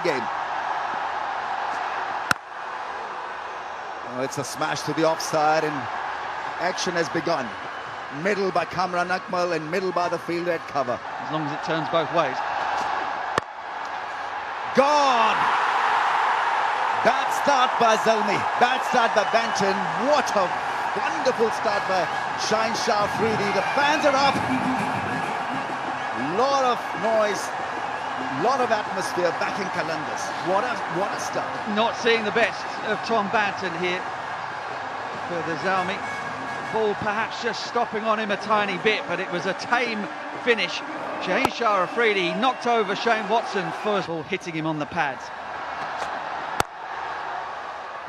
game. Oh, it's a smash to the offside and action has begun. Middle by Kamran Akmal and middle by the fielder at cover. As long as it turns both ways. Gone! Bad start by Zalmi. Bad start by Banton. What a wonderful start by Shaheen Shah Afridi. The fans are up. Lot of noise. Lot of atmosphere back in Qalandar. What a start. Not seeing the best of Tom Banton here for the Zalmi. Ball perhaps just stopping on him a tiny bit, but it was a tame finish. Shaheen Shah Afridi knocked over Shane Watson, first ball hitting him on the pads.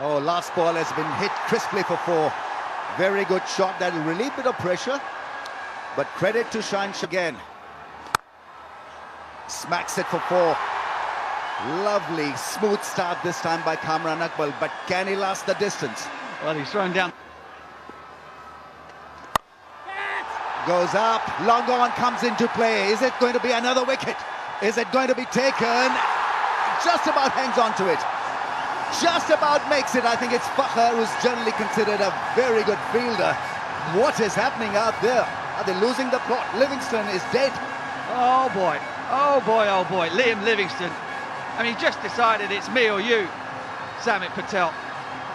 Oh, last ball has been hit crisply for four. Very good shot. That'll relieve a bit of pressure. But credit to Shaheen Shah again. Smacks it for four. Lovely, smooth start this time by Kamran Akmal. But can he last the distance? Well, he's thrown down. Goes up, long on comes into play. Is it going to be another wicket? Is it going to be taken? Just about hangs on to it. Just about makes it. I think it's Fakhr, who's generally considered a very good fielder. What is happening out there? Are they losing the plot? Livingston is dead. Oh boy, oh boy, oh boy. Liam Livingston. I mean, he just decided it's me or you, Samit Patel.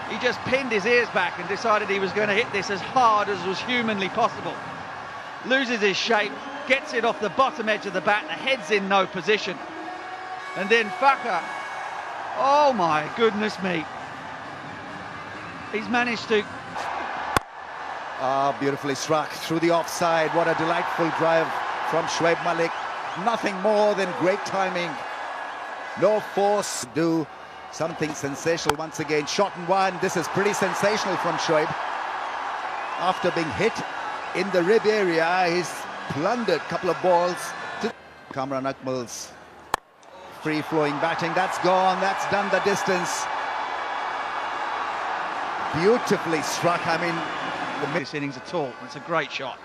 He just pinned his ears back and decided he was going to hit this as hard as was humanly possible. Loses his shape, gets it off the bottom edge of the bat, the head's in no position. And then Fakhr, oh my goodness me. He's managed to... Ah, beautifully struck through the offside. What a delightful drive from Shoaib Malik. Nothing more than great timing. No force. Do something sensational once again. Shot and one. This is pretty sensational from Shoaib. After being hit in the rib area, he's plundered a couple of balls to Kamran Akmal's free-flowing batting. That's gone. That's done the distance. Beautifully struck. I mean, this innings at all. It's a great shot.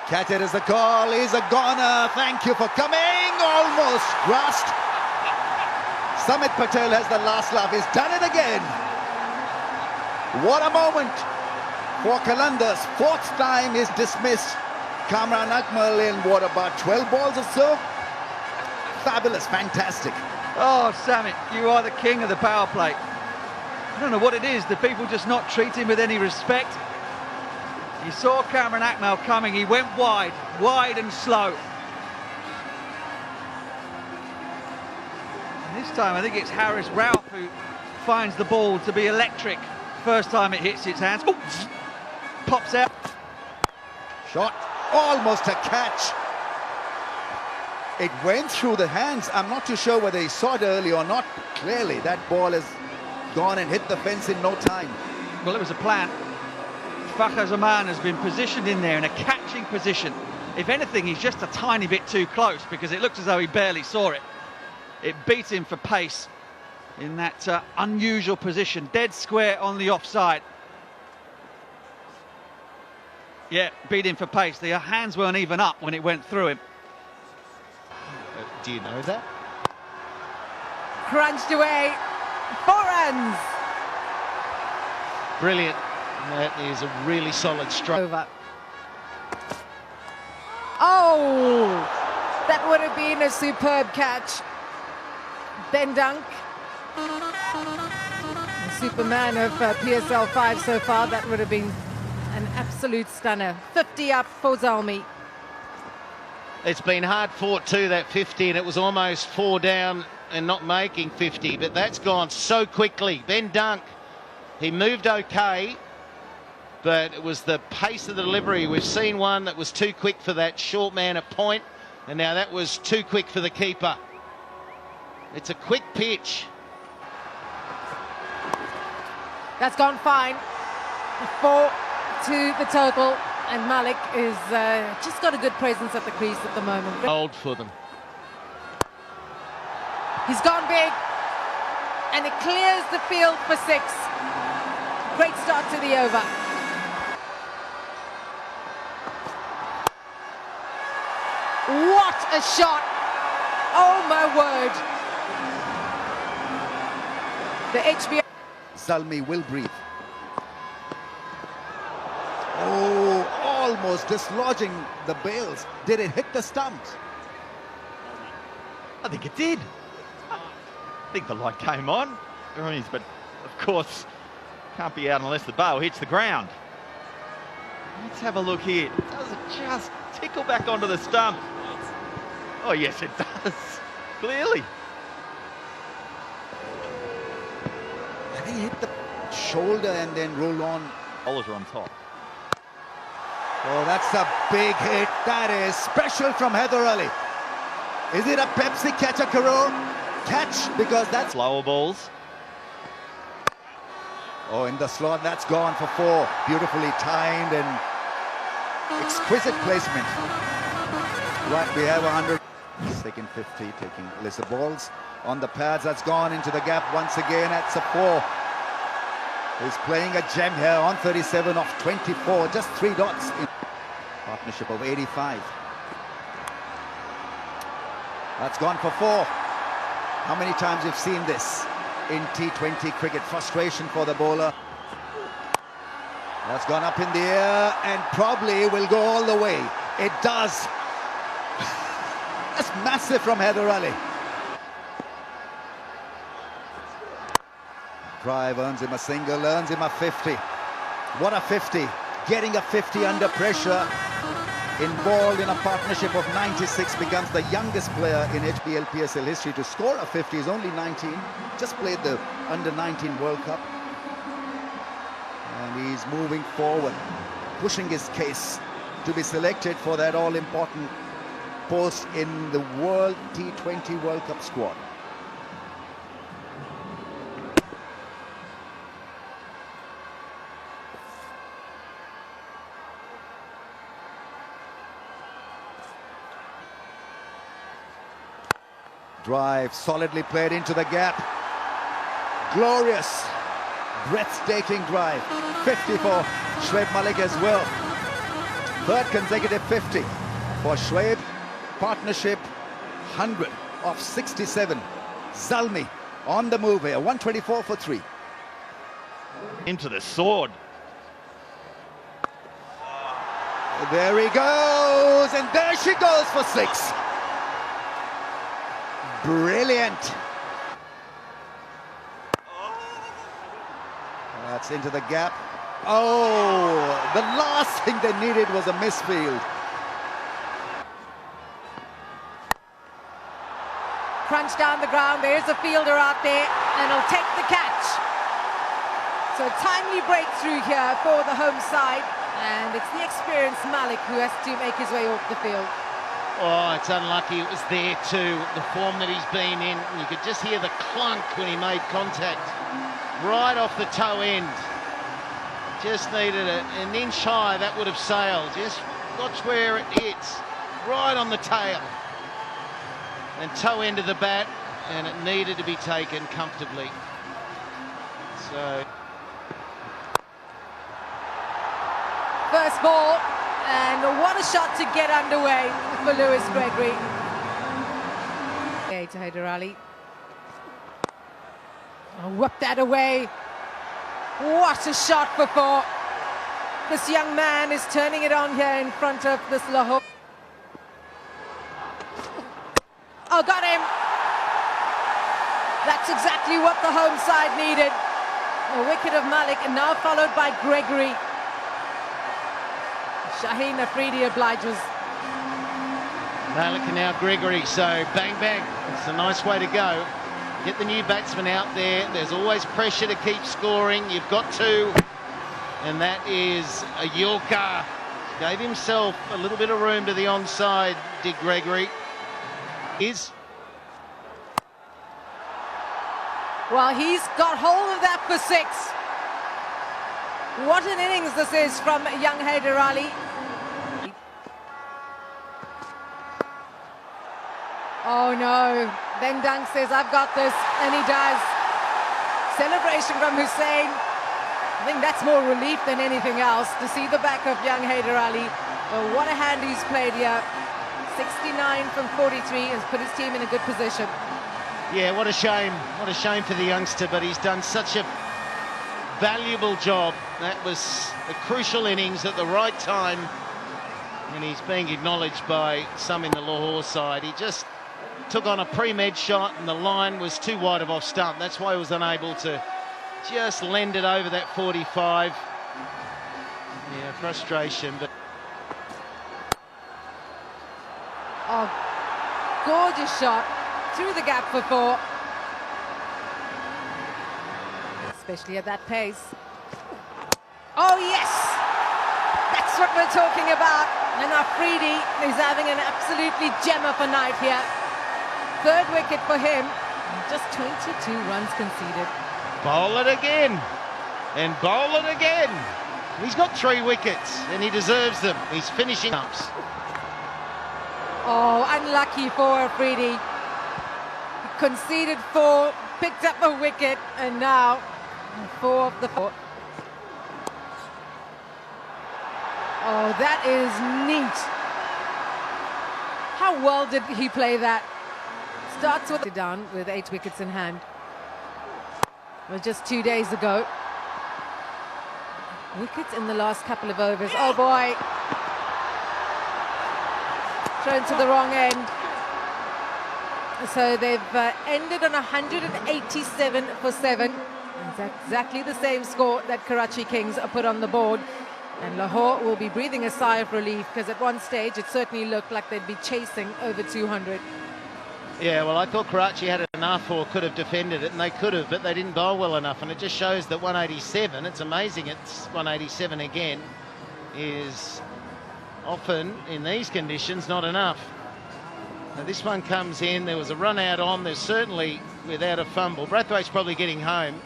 Catch it as a call. He's a goner. Thank you for coming. Almost grasped. Samit Patel has the last laugh. He's done it again. What a moment for Qalandar's fourth time is dismissed. Kamran Akmal in what, about 12 balls or so? Fabulous, fantastic. Oh, Samit, you are the king of the power play. I don't know what it is, the people just not treat him with any respect. You saw Kamran Akmal coming, he went wide and slow. And this time I think it's Harris Ralph who finds the ball to be electric. First time it hits its hands. Ooh, pops out. Shot, almost a catch. It went through the hands. I'm not too sure whether he saw it early or not. Clearly, that ball has gone and hit the fence in no time. Well, it was a plan. Fakhr Zaman has been positioned in there in a catching position. If anything, he's just a tiny bit too close because it looks as though he barely saw it. It beat him for pace in that unusual position. Dead square on the offside. Yeah, beat him for pace. The hands weren't even up when it went through him. Do you know that? Crunched away. 4 runs. Brilliant. That is a really solid strike. Over. Oh, that would have been a superb catch. Ben Dunk, the Superman of PSL 5 so far, that would have been an absolute stunner. 50 up for Zalmi. It's been hard fought too, that 50, and it was almost 4 down and not making 50, but that's gone so quickly. Ben Dunk, he moved okay, but it was the pace of the delivery. We've seen one that was too quick for that short man at point, and now that was too quick for the keeper. It's a quick pitch. That's gone fine. 4 to the total, and Malik is just got a good presence at the crease at the moment. Old for them. He's gone big, and it clears the field for 6. Great start to the over. What a shot! Oh my word! The HBL. Zalmi will breathe. Oh, almost dislodging the bails. Did it hit the stumps? I think it did. I think the light came on. But of course, can't be out unless the bail hits the ground. Let's have a look here. Does it just tickle back onto the stump? Oh, yes, it does. Clearly. I think he hit the shoulder and then roll on. Bowlers are on top. Oh, that's a big hit. That is special from Heather Ali. Is it a Pepsi catch a Karur? Catch, because that's... Slower balls. Oh, in the slot, that's gone for 4. Beautifully timed and exquisite placement. Right, we have 100. Second 50, taking Alyssa balls. On the pads, that's gone into the gap once again. That's a 4. He's playing a gem here on 37 off 24. Just 3 dots in partnership of 85. That's gone for 4. How many times you've seen this in T20 cricket? Frustration for the bowler. That's gone up in the air and probably will go all the way. It does. That's massive from Heather Ali. Drive earns him a single, earns him a 50. What a 50. Getting a 50 under pressure. Involved in a partnership of 96, becomes the youngest player in HBL PSL history to score a 50. He's only 19. Just played the under-19 World Cup. And he's moving forward, pushing his case to be selected for that all-important post in the World T20 World Cup squad. Drive solidly played into the gap. Glorious, breathtaking drive. 50 for Shoaib Malik as well. 3rd consecutive 50 for Shoaib. Partnership 100 off 67. Zalmi on the move here. 124 for 3. Into the sword. There he goes, and there she goes for 6. Brilliant. That's into the gap. Oh, the last thing they needed was a misfield. Crunch down the ground. There's a fielder out there, and he'll take the catch. So a timely breakthrough here for the home side, and it's the experienced Malik who has to make his way off the field. Oh, it's unlucky it was there too, the form that he's been in. You could just hear the clunk when he made contact. Right off the toe end. Just needed an inch high, that would have sailed. Just watch where it hits. Right on the tail. And toe end of the bat, and it needed to be taken comfortably. So... First ball, and what a shot to get underway for Lewis Gregory. Okay, to Heather Ali. Oh, whip that away. What a shot for 4. This young man is turning it on here in front of this Lahore. Oh, got him. That's exactly what the home side needed. A wicket of Malik, and now followed by Gregory. Shaheen Afridi obliges. Malik and now Gregory, so bang bang. It's a nice way to go. Get the new batsman out there. There's always pressure to keep scoring. You've got to. And that is a Yorker. Gave himself a little bit of room to the onside, did Gregory. Well, he's got hold of that for 6. What an innings this is from young Heather Ali. Oh no, Ben Dunk says, I've got this, and he does. Celebration from Hussain. I think that's more relief than anything else to see the back of young Heather Ali. Oh, what a hand he's played here. 69 from 43 has put his team in a good position. Yeah, what a shame. What a shame for the youngster, but he's done such a valuable job. That was a crucial innings at the right time, and he's being acknowledged by some in the Lahore side. He just took on a pre-med shot and the line was too wide of off stump. That's why he was unable to just lend it over that 45. Yeah, frustration, but... Oh, gorgeous shot through the gap for 4. Especially at that pace. Oh, yes! That's what we're talking about. And Afridi is having an absolutely gem of a night here. 3rd wicket for him. Just 22 runs conceded. Bowl it again. And bowl it again. He's got 3 wickets and he deserves them. He's finishing ups. Oh, unlucky for Afridi. He conceded 4, picked up a wicket, and now 4 of the 4. Oh, that is neat. How well did he play that? Starts with down with 8 wickets in hand. It was just 2 days ago. Wickets in the last couple of overs. Oh boy. Thrown to the wrong end. So they've ended on 187 for 7. It's exactly the same score that Karachi Kings put on the board. And Lahore will be breathing a sigh of relief, because at one stage it certainly looked like they'd be chasing over 200. Yeah, well, I thought Karachi had enough or could have defended it, and they could have, but they didn't bowl well enough. And it just shows that 187, it's amazing it's 187 again, is often, in these conditions, not enough. Now, this one comes in, there was a run out on, there's certainly without a fumble. Brathwaite's probably getting home,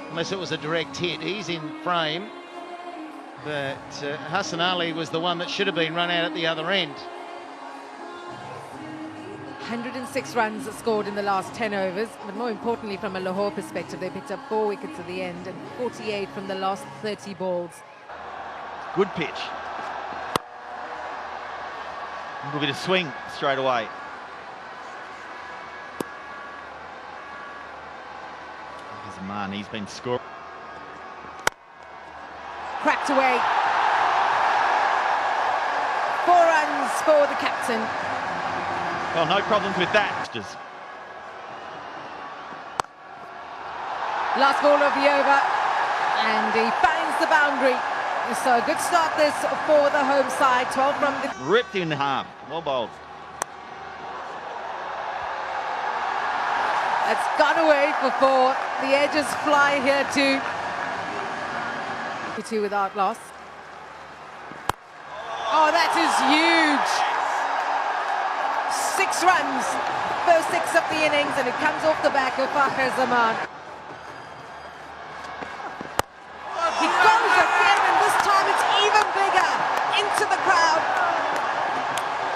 unless it was a direct hit. He's in frame, but Hassan Ali was the one that should have been run out at the other end. 106 runs scored in the last 10 overs, but more importantly from a Lahore perspective, they picked up 4 wickets at the end and 48 from the last 30 balls. Good pitch. A little bit of swing straight away. There's a man, he's been scoring. Cracked away. 4 runs for the captain. Well, no problems with that. Last ball of the over, and he finds the boundary. So a good start this for the home side. 12 from the... Ripped in half. Well bowled. It's gone away for 4. The edges fly here too. 2 without loss. Oh, that is huge. 6 runs, first 6 of the innings, and it comes off the back of Fakhar Zaman. He goes again, and this time it's even bigger. Into the crowd.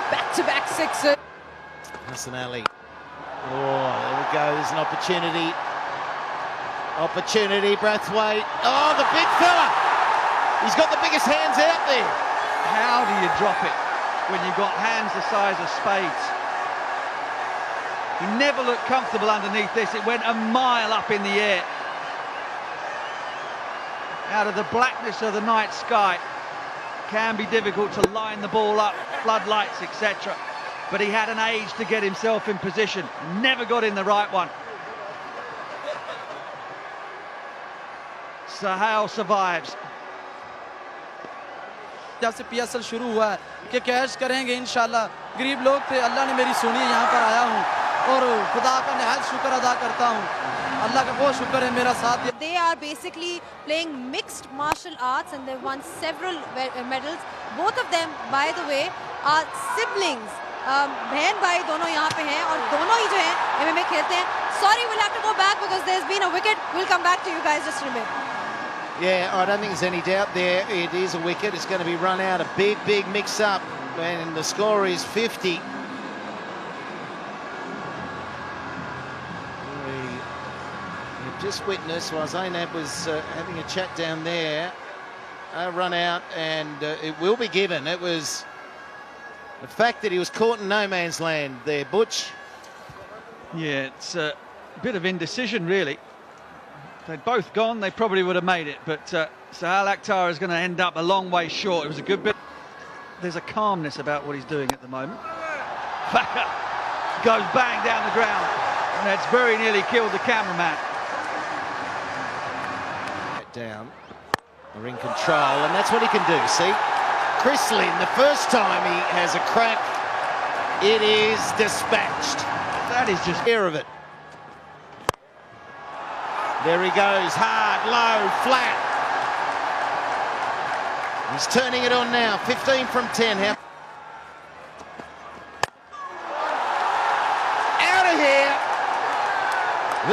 Back-to-back 6. Hassan Ali. Oh, there we go, there's an opportunity. Opportunity, Brathwaite. Oh, the big fella. He's got the biggest hands out there. How do you drop it when you've got hands the size of spades? He never looked comfortable underneath this. It went a mile up in the air. Out of the blackness of the night sky, can be difficult to line the ball up, floodlights, etc. But he had an age to get himself in position. Never got in the right one. Sahel survives. जब से PSL शुरू हुआ है कि cash करेंगे इंशाल्लाह। गरीब लोग थे, अल्लाह ने मेरी सुनी, यहाँ पर आया हूँ और खुदा का निहायत शुक्र अदा करता हूँ। अल्लाह का बहुत शुक्र है मेरा साथ। They are basically playing mixed martial arts and they've won several medals. Both of them, by the way, are siblings. बहन भाई दोनों यहाँ पे हैं और दोनों ही जो हैं MMA खेलते हैं. Sorry, we'll have to go back because there's been a wicket. We'll come back to you guys, just remember. Yeah, I don't think there's any doubt there. It is a wicket. It's going to be run out. A big, big mix-up. And the score is 50. We've just witnessed while Zainab was having a chat down there, a run out, and it will be given. It was the fact that he was caught in no man's land there, Butch. Yeah, it's a bit of indecision, really. If they'd both gone, they probably would have made it, but Sahal Akhtar is going to end up a long way short. It was a good bit. There's a calmness about what he's doing at the moment. Fakhr goes bang down the ground, and that's very nearly killed the cameraman. Down, they're in control, and that's what he can do. See, Chris Lynn, the first time he has a crack, it is dispatched. That is just Care of it. There he goes, hard, low, flat. He's turning it on now. 15 from 10. How? Out of here.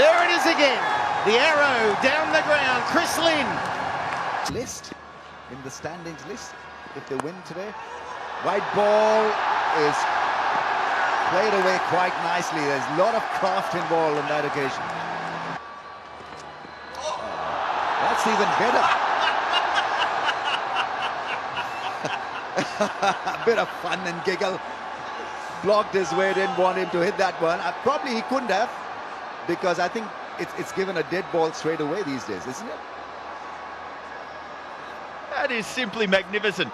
There it is again. The arrow down the ground. Chris Lynn. List in the standings list if they win today. White ball is played away quite nicely. There's a lot of craft involved on that occasion. That's even better. A bit of fun and giggle. Blocked his way, didn't want him to hit that one. Probably he couldn't have, because I think it's given a dead ball straight away these days, isn't it? That is simply magnificent.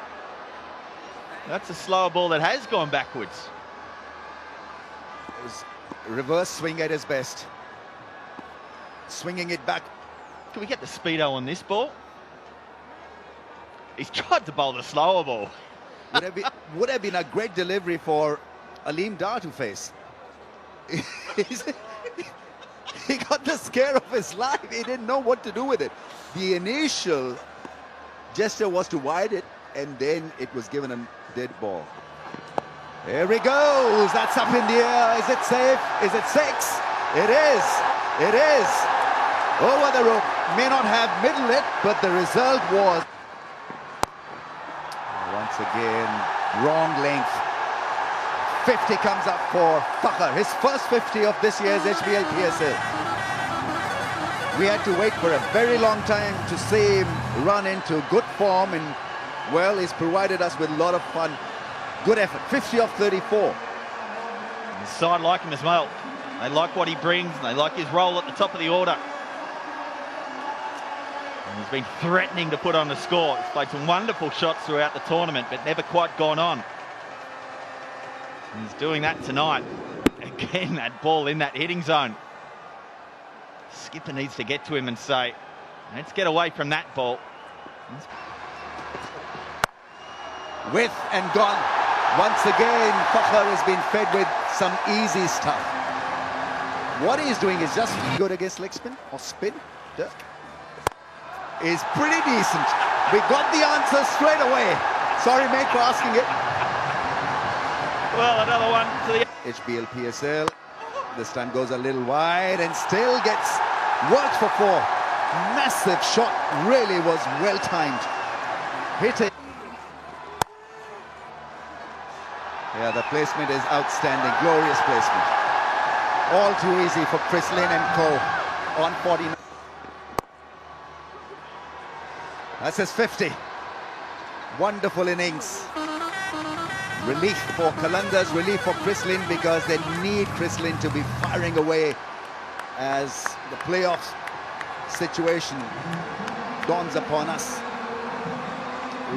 That's a slower ball that has gone backwards. It was reverse swing at his best. Swinging it back. Can we get the speedo on this ball? He's tried to bowl the slower ball. Would have been a great delivery for Aleem Dar to face. He got the scare of his life. He didn't know what to do with it. The initial gesture was to wide it, and then it was given a dead ball. Here he goes. That's up in the air. Is it safe? Is it six? It is. It is. Over the rope. May not have middled it, but the result was... Once again, wrong length. 50 comes up for Fakhr, his first 50 of this year's HBL PSL. We had to wait for a very long time to see him run into good form, and well, he's provided us with a lot of fun. Good effort, 50 of 34. The side like him as well. They like what he brings, and they like his role at the top of the order. And he's been threatening to put on the score. He's played some wonderful shots throughout the tournament, but never quite gone on. And he's doing that tonight. Again, that ball in that hitting zone. Skipper needs to get to him and say, let's get away from that ball. With and gone. Once again, Fakhr has been fed with some easy stuff. What he's doing is just good against leg spin or spin. Is pretty decent. We got the answer straight away. Sorry, mate, for asking it. Well, another one to the... HBL PSL. This time goes a little wide and still gets worked for four. Massive shot. Really was well timed. Hit it. Yeah, the placement is outstanding. Glorious placement. All too easy for Chris Lynn and co. On 49. That's his 50. Wonderful innings. Relief for Qalandars, relief for Chris Lynn, because they need Chris Lynn to be firing away as the playoff situation dawns upon us.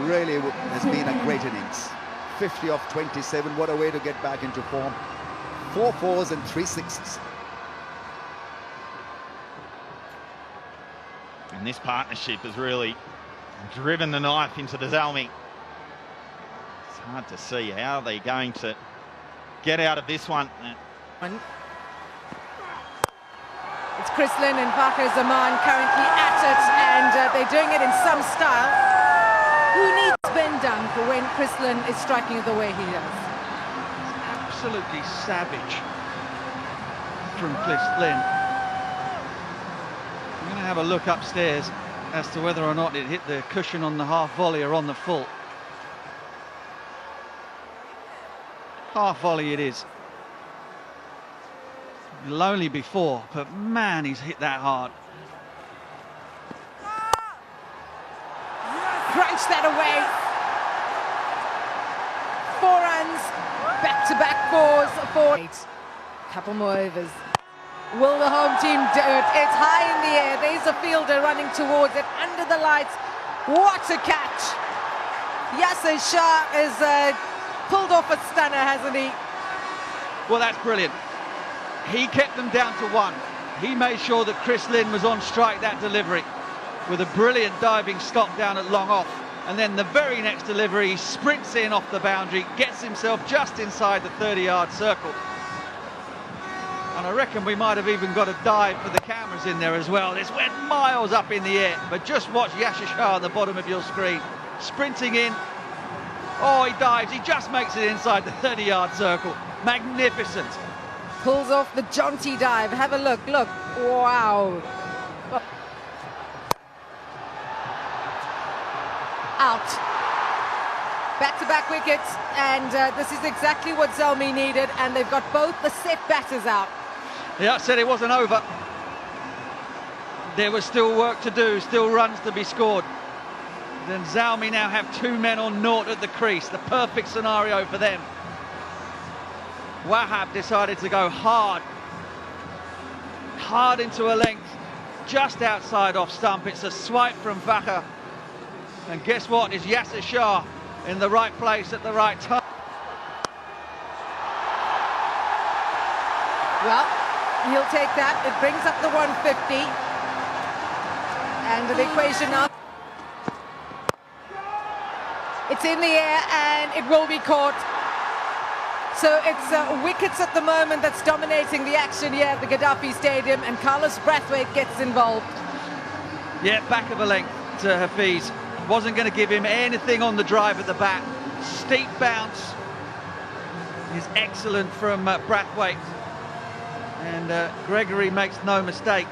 Really has been a great innings. 50 of 27, what a way to get back into form. 4 fours and 3 sixes. And this partnership has really driven the knife into the Zalmi. It's hard to see how they're going to get out of this one. It's Chris Lynn and Fakhr Zaman currently at it, and they're doing it in some style. Who needs Ben Dunk when Chris Lynn is striking the way he does? Absolutely savage from Chris Lynn. I'm going to have a look upstairs as to whether or not it hit the cushion on the half volley or on the full. Half volley it is. Lonely before, but man, he's hit that hard. Crunch that away. 4 runs, back-to-back fours, 4. Couple more overs. Will the home team do it? It's high in the air. There's a fielder running towards it under the lights. What a catch! Yasser Shah has pulled off a stunner, hasn't he? Well, that's brilliant. He kept them down to one. He made sure that Chris Lynn was on strike that delivery with a brilliant diving stop down at long off. And then the very next delivery, he sprints in off the boundary, gets himself just inside the 30-yard circle. And I reckon we might have even got a dive for the cameras in there as well. This went miles up in the air. But just watch Yasser Shah on the bottom of your screen. Sprinting in. Oh, he dives. He just makes it inside the 30-yard circle. Magnificent. Pulls off the jaunty dive. Have a look. Look. Wow. Out. Back-to-back wickets, and this is exactly what Zalmi needed, and they've got both the set batters out. Yeah, I said it wasn't over. There was still work to do, still runs to be scored. Then Zalmi now have 2 men on naught at the crease, the perfect scenario for them. Wahab decided to go hard into a length, just outside off stump. It's a swipe from Vakha. And guess what? Is Yasser Shah in the right place at the right time? Well, he'll take that. It brings up the 150. And the equation now. It's in the air and it will be caught. So it's wickets at the moment that's dominating the action here at the Gaddafi Stadium, and Carlos Brathwaite gets involved. Yeah, back of a length to Hafiz. Wasn't going to give him anything on the drive at the bat. Steep bounce is excellent from Brathwaite. And Gregory makes no mistake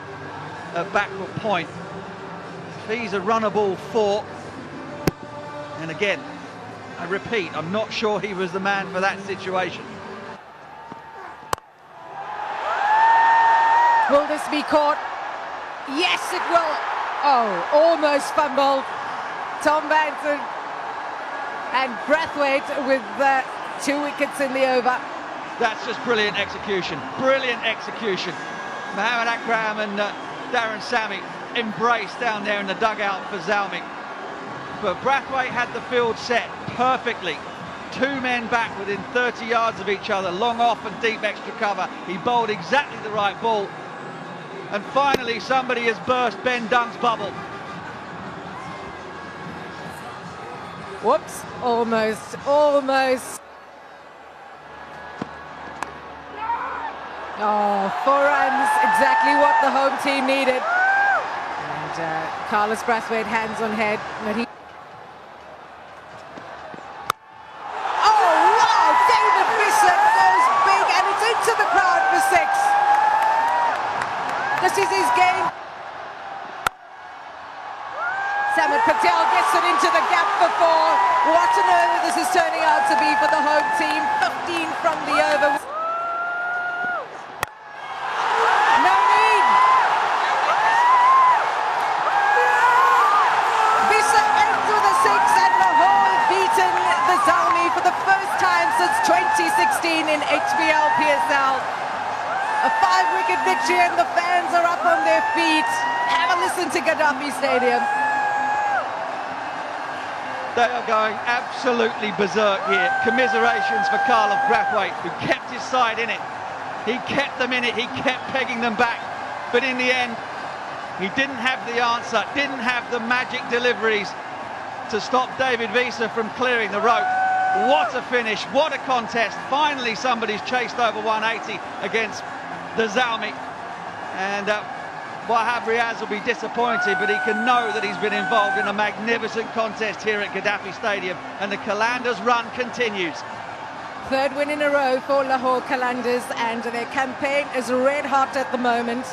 at backward point. Hafiz a runner ball 4. And again, I repeat, I'm not sure he was the man for that situation. Will this be caught? Yes, it will. Oh, almost fumbled. Tom Banton and Brathwaite with 2 wickets in the over. That's just brilliant execution. Brilliant execution. Mohammad Akram and Darren Sammy embraced down there in the dugout for Zalmi. But Brathwaite had the field set perfectly. 2 men back within 30 yards of each other, long off and deep extra cover. He bowled exactly the right ball. And finally, somebody has burst Ben Dunk's bubble. Whoops, almost. Oh, 4 runs, exactly what the home team needed. And Carlos Brathwaite hands on head. But he... Oh, wow! David Visser goes big and it's into the crowd for 6. This is his game. Samit Patel gets it into the gap for 4. What an over this is turning out to be for the home team. 15 from the over. No need. Visser ends with a 6 and Lahore beaten the Zalmi for the first time since 2016 in HBL PSL. A 5-wicket victory and the fans are up on their feet. Have a listen to Gaddafi Stadium. They are going absolutely berserk here. Commiserations for Carlos Brathwaite, who kept his side in it. He kept them in it, he kept pegging them back. But in the end, he didn't have the answer, didn't have the magic deliveries to stop David Visser from clearing the rope. What a finish, what a contest. Finally, somebody's chased over 180 against the Zalmi. And Wahab Riaz will be disappointed, but he can know that he's been involved in a magnificent contest here at Gaddafi Stadium, and the Qalandar's run continues. 3rd win in a row for Lahore Qalandars, and their campaign is red hot at the moment.